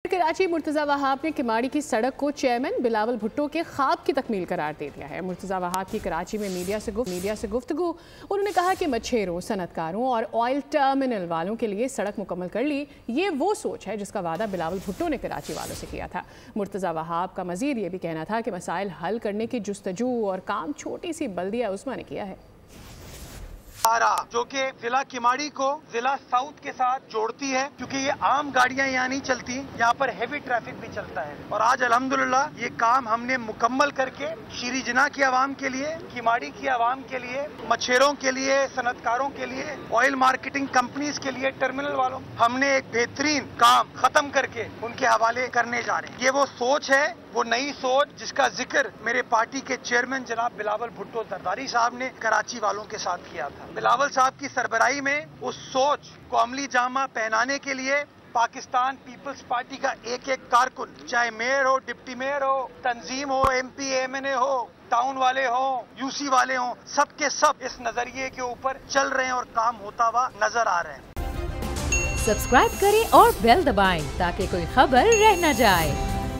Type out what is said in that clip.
कराची मुर्तज़ा वहाब ने किमाड़ी की सड़क को चेयरमैन बिलावल भुट्टो के ख्वाब की तकमील करार दे दिया है। मुर्तज़ा वहाब की कराची में मीडिया से गुफ्तगू उन्होंने कहा कि मच्छेरों, सनतकारों और ऑयल टर्मिनल वालों के लिए सड़क मुकम्मल कर ली। ये वो सोच है जिसका वादा बिलावल भुट्टो ने कराची वालों से किया था। मुर्तज़ा वहाब का मज़ीद ये भी कहना था कि मसाइल हल करने की जुस्तजू और काम छोटी सी बल्दिया उस्मा ने किया है, जो कि जिला किमाड़ी को जिला साउथ के साथ जोड़ती है, क्योंकि ये आम गाड़ियां यहाँ नहीं चलती, यहाँ पर हेवी ट्रैफिक भी चलता है। और आज अल्हम्दुलिल्लाह ये काम हमने मुकम्मल करके शीरी जिना की आवाम के लिए, किमाड़ी की आवाम के लिए, मच्छेरों के लिए, सनतकारों के लिए, ऑयल मार्केटिंग कंपनीज के लिए, टर्मिनल वालों, हमने एक बेहतरीन काम खत्म करके उनके हवाले करने जा रहे हैं। ये वो सोच है, वो नई सोच जिसका जिक्र मेरे पार्टी के चेयरमैन जनाब बिलावल भुट्टो जरदारी साहब ने कराची वालों के साथ किया था। बिलावल साहब की सरबराही में उस सोच को अमली जामा पहनाने के लिए पाकिस्तान पीपल्स पार्टी का एक एक कारकुन, चाहे मेयर हो, डिप्टी मेयर हो, तंजीम हो, MP MNA हो, टाउन वाले हो, UC वाले हो, सब के सब इस नजरिए के ऊपर चल रहे हैं और काम होता हुआ नजर आ रहे हैं। सब्सक्राइब करें और बेल दबाएं ताकि कोई खबर रह न जाए।